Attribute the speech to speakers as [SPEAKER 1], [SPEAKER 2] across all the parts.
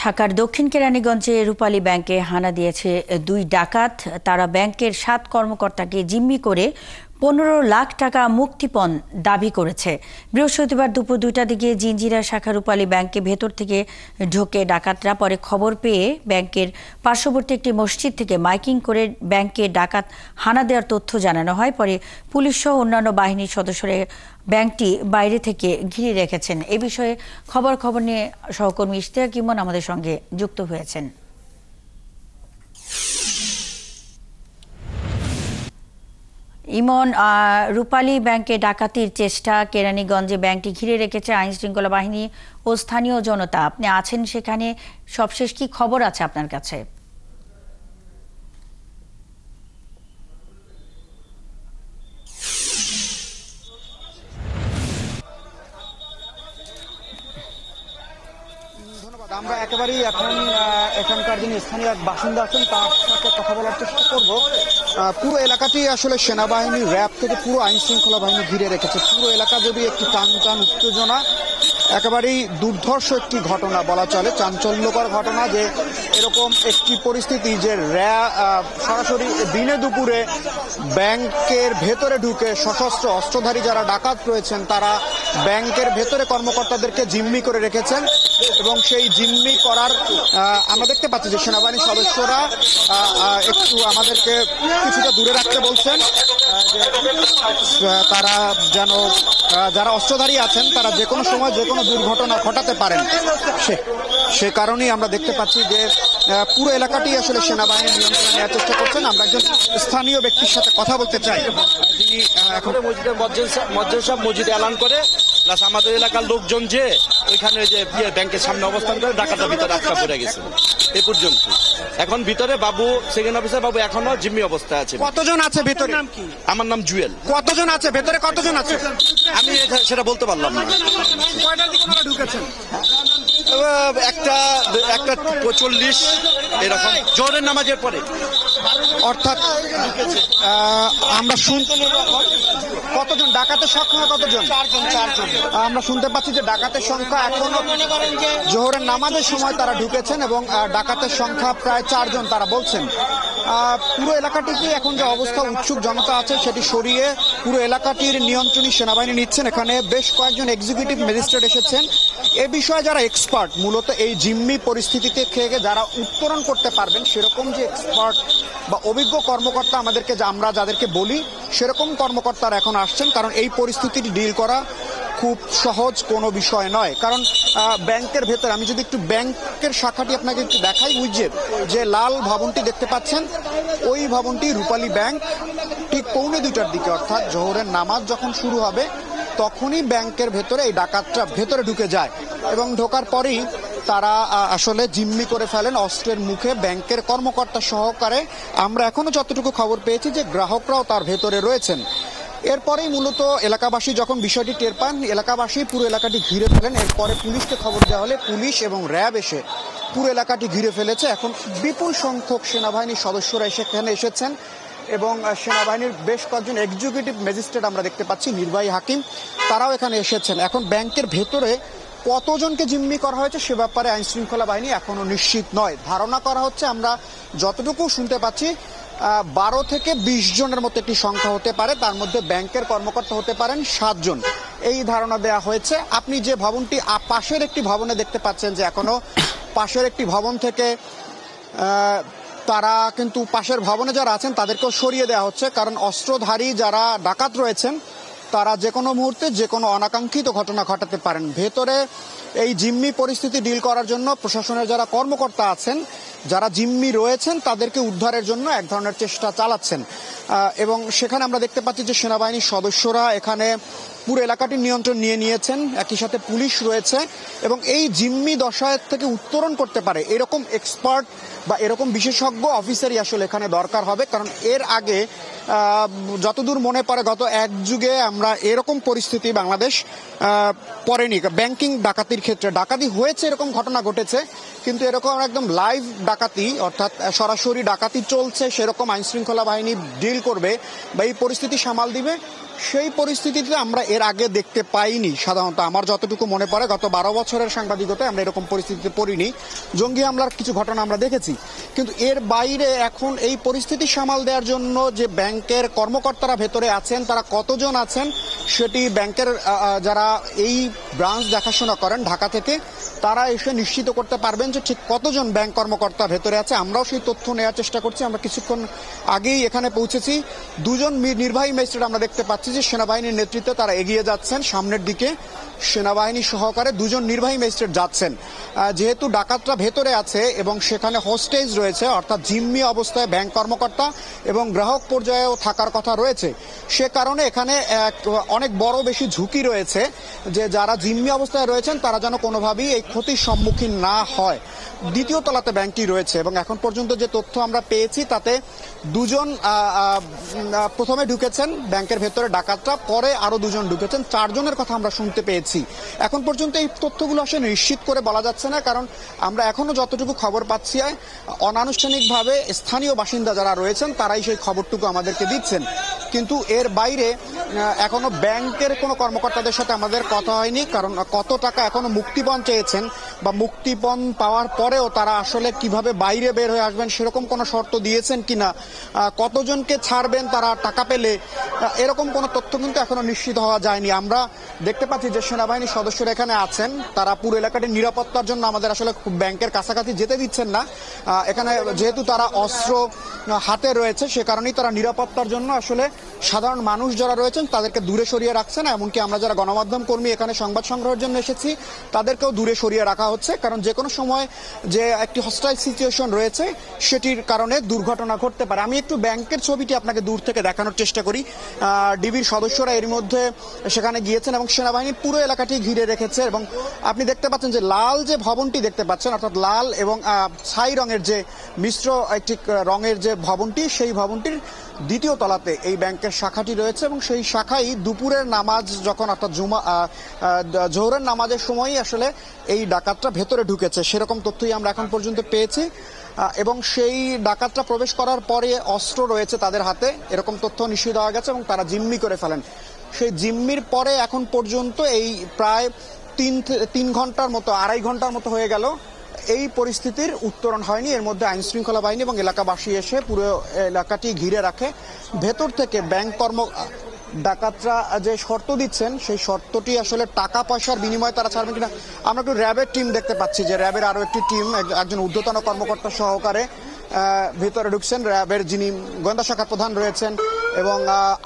[SPEAKER 1] ঢাকার দক্ষিণ কেরানীগঞ্জে রূপালী ব্যাংকে হানা দিয়েছে দুই ডাকাত। তারা ব্যাংকের 7 কর্মকর্তাকে জিম্মি করে 15 লাখ টাকা মুক্তিপণ দাবি করেছে। বৃহস্পতিবার দুপুর 2টার দিকে জিঞ্জিরা শাখা রূপালী ব্যাংকে ভেতর থেকে ঢোকে ডাকাতরা। পরে খবর পেয়ে ব্যাংকের পার্শ্ববর্তী একটি মসজিদ থেকে মাইকিং করে ব্যাংকে ডাকাত হানা দেওয়ার তথ্য জানানো হয়। পরে পুলিশ সহ অন্যান্য বাহিনীর সদস্যরা ব্যাংকটি বাইরে থেকে ঘিরে রেখেছেন। এ বিষয়ে খবর নিয়ে সহকর্মী ইশতিয়াক ইমন আমাদের সঙ্গে যুক্ত হয়েছেন। ইমন, রূপালী ব্যাংকে ডাকাতির চেষ্টা, কেরানীগঞ্জে ব্যাংকটি ঘিরে রেখেছে আইন শৃঙ্খলা বাহিনী ও স্থানীয় জনতা। আপনি আছেন সেখানে, সবশেষ কি খবর আছে আপনার কাছে?
[SPEAKER 2] আমরা একেবারেই এখানকার যিনি স্থানীয় বাসিন্দা আছেন তার সাথে কথা বলার চেষ্টা করব। পুরো এলাকাটি আসলে সেনাবাহিনী, র্যাব থেকে পুরো আইন শৃঙ্খলা বাহিনী ঘিরে রেখেছে। পুরো এলাকা যদি একটি টান উত্তেজনা, একেবারেই দুর্ধর্ষ একটি ঘটনা বলা চলে, চাঞ্চল্যকর ঘটনা যে এরকম একটি পরিস্থিতি যে সরাসরি দিনে দুপুরে ব্যাংকের ভেতরে ঢুকে সশস্ত্র অস্ত্রধারী যারা ডাকাত রয়েছেন তারা ব্যাংকের ভেতরে কর্মকর্তাদেরকে জিম্মি করে রেখেছেন এবং সেই জিম্মি করার আমরা দেখতে পাচ্ছি যে সেনাবাহিনীর সদস্যরা একটু আমাদেরকে কিছুটা দূরে রাখতে বলছেন, তারা যেন যারা অস্ত্রধারী আছেন তারা যে কোনো সময় যে কোনো দুর্ঘটনা ঘটাতে পারেন। সে কারণেই আমরা দেখতে পাচ্ছি যে পুরো এলাকাটি আসলে সেনাবাহিনী নিয়ন্ত্রণে নেওয়ার চেষ্টা করছেন। আমরা একজন স্থানীয় ব্যক্তির সাথে কথা বলতে চাই, যিনি এখন
[SPEAKER 3] মসজিদে এলান করে প্লাস আমাদের এলাকার লোকজন যে ওইখানে যে ব্যাংকের সামনে অবস্থান করে ডাকাতটা ভিতরে আটকা পড়ে গেছে এ পর্যন্ত। এখন ভিতরে বাবু, সেকেন্ড অফিসার বাবু এখনো জিম্মি অবস্থায় আছে।
[SPEAKER 2] কতজন আছে ভিতরে?
[SPEAKER 3] আমার নাম জুয়েল।
[SPEAKER 2] কতজন আছে ভেতরে? কতজন আছে
[SPEAKER 3] আমি সেটা বলতে পারলাম না। একটা 40 এরকম জোহরের নামাজের পরে,
[SPEAKER 2] অর্থাৎ আমরা শুনতে কতজন ডাকাতের সংখ্যা কতজন? 4জন। আমরা শুনতে পাচ্ছি যে ডাকাতের সংখ্যা এখনো জোহরের নামাজের সময় তারা ঢুকেছেন এবং ডাকাতের সংখ্যা প্রায় 4জন তারা বলছেন। পুরো এলাকাটিতে এখন যে অবস্থা, উৎসুক জনতা আছে সেটি সরিয়ে পুরো এলাকাটির নিয়ন্ত্রণী সেনাবাহিনী নিচ্ছেন। এখানে বেশ কয়েকজন এক্সিকিউটিভ ম্যাজিস্ট্রেট এসেছেন। এ বিষয়ে যারা এক্সপার্ট, মূলত এই জিম্মি পরিস্থিতিতে থেকে যারা উত্তরণ করতে পারবেন সেরকম যে এক্সপার্ট বা অভিজ্ঞ কর্মকর্তা আমাদেরকে আমরা যাদেরকে বলি সেরকম কর্মকর্তারা এখন আসছেন। কারণ এই পরিস্থিতিটি ডিল করা খুব সহজ কোনো বিষয় নয়। কারণ ব্যাংকের ভেতরে, আমি যদি একটু ব্যাংকের শাখাটি আপনাকে একটু দেখাই, যে লাল ভবনটি দেখতে পাচ্ছেন ওই ভবনটি রূপালী ব্যাংক। ঠিক 2:45 দিকে, অর্থাৎ জোহরের নামাজ যখন শুরু হবে তখনই ব্যাংকের ভেতরে এই ডাকাতরা ভেতরে ঢুকে যায় এবং ঢোকার পরেই তারা আসলে জিম্মি করে ফেলেন অস্ত্রের মুখে ব্যাংকের কর্মকর্তা সহকারে। আমরা এখনো যতটুকু খবর পেয়েছি যে গ্রাহকরাও তার ভেতরে রয়েছেন। এরপরেই মূলত এলাকাবাসী যখন বিষয়টি টের পান, এলাকাবাসী পুরো এলাকাটি ঘিরে ফেলেন। এরপরে পুলিশকে খবর দেওয়া হলে পুলিশ এবং র্যাব এসে পুরো এলাকাটি ঘিরে ফেলেছে। এখন বিপুল সংখ্যক সেনাবাহিনীর সদস্যরা এখানে এসেছেন এবং সেনাবাহিনীর বেশ কয়েকজন এক্সিকিউটিভ ম্যাজিস্ট্রেট আমরা দেখতে পাচ্ছি, নির্বাহী হাকিম, তারাও এখানে এসেছেন। এখন ব্যাংকের ভেতরে কতজনকে জিম্মি করা হয়েছে সে ব্যাপারে আইন শৃঙ্খলা বাহিনী এখনো নিশ্চিত নয়। ধারণা করা হচ্ছে, আমরা যতটুকু শুনতে পাচ্ছি 12 থেকে 20 জনের মতো একটি সংখ্যা হতে পারে। তার মধ্যে ব্যাংকের কর্মকর্তা হতে পারেন 7 জন, এই ধারণা দেয়া হয়েছে। আপনি যে ভবনটি পাশের একটি ভবনে দেখতে পাচ্ছেন যে এখনো পাশের একটি ভবন থেকে তারা কিন্তু পাশের ভবনে যারা আছেন তাদেরকেও সরিয়ে দেওয়া হচ্ছে। কারণ অস্ত্রধারী যারা ডাকাত রয়েছেন তারা যে কোনো মুহূর্তে যে কোনো অনাকাঙ্ক্ষিত ঘটনা ঘটাতে পারেন। ভেতরে এই জিম্মি পরিস্থিতি ডিল করার জন্য প্রশাসনের যারা কর্মকর্তা আছেন, যারা জিম্মি রয়েছেন তাদেরকে উদ্ধারের জন্য এক ধরনের চেষ্টা চালাচ্ছেন এবং সেখানে আমরা দেখতে পাচ্ছি যে সেনাবাহিনীর সদস্যরা এখানে পুরো এলাকাটি নিয়ন্ত্রণ নিয়ে নিয়েছেন। একই সাথে পুলিশ রয়েছে এবং এই জিম্মি দশায় থেকে উত্তরণ করতে পারে এরকম এক্সপার্ট বা এরকম বিশেষজ্ঞ অফিসারই আসলে এখানে দরকার হবে। কারণ এর আগে যতদূর মনে পড়ে গত এক যুগে আমরা এরকম পরিস্থিতি বাংলাদেশ পড়েনি। ব্যাংকিং ডাকাতির ক্ষেত্রে ডাকাতি হয়েছে, এরকম ঘটনা ঘটেছে, কিন্তু এরকম একদম লাইভ ডাকাতি অর্থাৎ সরাসরি ডাকাতি চলছে সেরকম আইন শৃঙ্খলা বাহিনী ডিল করবে বা এই পরিস্থিতি সামাল দিবে, সেই পরিস্থিতিতে আমরা এর আগে দেখতে পাইনি। সাধারণত আমার যতটুকু মনে পড়ে গত 12 বছরের সাংবাদিকতায় আমরা এরকম পরিস্থিতিতে পড়িনি। জঙ্গি হামলার কিছু ঘটনা আমরা দেখেছি, কিন্তু এর বাইরে এখন এই পরিস্থিতি সামাল দেওয়ার জন্য যে ব্যাংকের কর্মকর্তারা ভেতরে আছেন তারা কতজন আছেন সেটি ব্যাংকের যারা এই ব্রাঞ্চ দেখাশোনা করেন ঢাকা থেকে তারা এসে নিশ্চিত করতে পারবেন যে ঠিক কতজন ব্যাংক কর্মকর্তা ভেতরে আছে। আমরাও সেই তথ্য নেওয়ার চেষ্টা করছি। আমরা কিছুক্ষণ আগেই এখানে পৌঁছেছি। দুজন নির্বাহী ম্যাজিস্ট্রেট আমরা দেখতে পাচ্ছি যে সেনাবাহিনীর নেতৃত্বে তারা এগিয়ে যাচ্ছেন সামনের দিকে। সেনাবাহিনী সহকারে দুজন নির্বাহী ম্যাজিস্ট্রেট যাচ্ছেন। যেহেতু ডাকাতরা ভেতরে আছে এবং সেখানে হোস্টেজ রয়েছে, অর্থাৎ জিম্মি অবস্থায় ব্যাংক কর্মকর্তা এবং গ্রাহক পর্যায়েও থাকার কথা রয়েছে, সে কারণে এখানে অনেক বড় বেশি ঝুঁকি রয়েছে যে যারা জিম্মি অবস্থায় রয়েছেন তারা যেন কোনোভাবেই এই ক্ষতির সম্মুখীন না হয়। দ্বিতীয় তলাতে ব্যাংকটি রয়েছে এবং এখন পর্যন্ত যে তথ্য আমরা পেয়েছি তাতে দুজন প্রথমে ঢুকেছেন ব্যাংকের ভেতরে ডাকাতরা, পরে আরো দুজন ঢুকেছেন, 4 জনের কথা আমরা শুনতে পেয়েছি। এখন পর্যন্ত এই তথ্যগুলো আসলে নিশ্চিত করে বলা যাচ্ছে না, কারণ আমরা এখনো যতটুকু খবর পাচ্ছি অনানুষ্ঠানিকভাবে স্থানীয় বাসিন্দা যারা রয়েছেন তারাই সেই খবরটুকু আমাদেরকে দিচ্ছেন। কিন্তু এর বাইরে এখনো ব্যাংকের কোনো কর্মকর্তাদের সাথে আমাদের কথা হয়নি, কারণ কত টাকা এখনো মুক্তিপণ চেয়েছেন বা মুক্তিপণ পাওয়ার পরেও তারা আসলে কিভাবে বাইরে বের হয়ে আসবেন সেরকম কোনো শর্ত দিয়েছেন কিনা, কতজনকে ছাড়বেন তারা টাকা পেলে, এরকম কোনো তথ্য কিন্তু এখনো নিশ্চিত হওয়া যায়নি। আমরা দেখতে পাচ্ছি যে সেনাবাহিনীর সদস্যরা এখানে আছেন, তারা পুরো এলাকাটির নিরাপত্তার জন্য আমাদের আসলে ব্যাংকের কাছাকাছি যেতে দিচ্ছেন না। এখানে যেহেতু তারা অস্ত্র হাতে রয়েছে সে কারণেই তারা নিরাপত্তার জন্য আসলে সাধারণ মানুষ যারা রয়েছেন তাদেরকে দূরে সরিয়ে রাখছেন। এমনকি আমরা যারা গণমাধ্যম কর্মী এখানে সংবাদ সংগ্রহের জন্য এসেছি তাদেরকেও দূরে সরিয়ে রাখা হচ্ছে, কারণ যে কোনো সময় যে একটি হস্টাইল সিচুয়েশন রয়েছে সেটির কারণে দুর্ঘটনা ঘটতে পারে। আমি একটু ব্যাংকের ছবিটি আপনাকে দূর থেকে দেখানোর চেষ্টা করি। ডিবির সদস্যরা এর মধ্যে সেখানে গিয়েছেন এবং সেনাবাহিনী পুরো এলাকাটি ঘিরে রেখেছে এবং আপনি দেখতে পাচ্ছেন যে লাল যে ভবনটি দেখতে পাচ্ছেন, অর্থাৎ লাল এবং ছাই রঙের যে মিশ্র একটি রঙের যে ভবনটি, সেই ভবনটির দ্বিতীয় তলাতে এই ব্যাংকের শাখাটি রয়েছে এবং সেই শাখায় দুপুরের নামাজ যখন অর্থাৎ জোহরের নামাজের সময়ই আসলে এই ডাকাতরা ভেতরে ঢুকেছে সেরকম তথ্যই আমরা এখন পর্যন্ত পেয়েছি। এবং সেই ডাকাতরা প্রবেশ করার পরে অস্ত্র রয়েছে তাদের হাতে এরকম তথ্য নিশ্চিত হওয়া গেছে এবং তারা জিম্মি করে ফেলেন। সেই জিম্মির পরে এখন পর্যন্ত এই প্রায় 3 ঘন্টার মতো 2.5 ঘন্টার মতো হয়ে গেল এই পরিস্থিতির উত্তরণ হয়নি। এর মধ্যে আইন শৃঙ্খলা বাহিনী এবং এলাকাবাসী এসে পুরো এলাকাটি ঘিরে রাখে। ভেতর থেকে ব্যাংক ডাকাতরা যে শর্ত দিচ্ছেন সেই শর্তটি আসলে টাকা পয়সার বিনিময়ে তারা ছাড়বেন কিনা। আমরা একটু র্যাবের টিম দেখতে পাচ্ছি যে র্যাবের আরো একটি টিম একজন ঊর্ধ্বতন কর্মকর্তা সহকারে ভেতরে ঢুকছেন। র্যাবের যিনি গোয়েন্দা শাখার প্রধান রয়েছেন এবং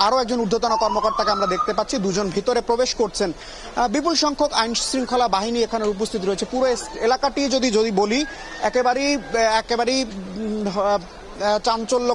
[SPEAKER 2] আরো একজন ঊর্ধ্বতন কর্মকর্তাকে আমরা দেখতে পাচ্ছি, দুজন ভিতরে প্রবেশ করছেন। বিপুল সংখ্যক আইন শৃঙ্খলা বাহিনী এখানে উপস্থিত রয়েছে। পুরো এলাকাটি যদি বলি একেবারেই চাঞ্চল্য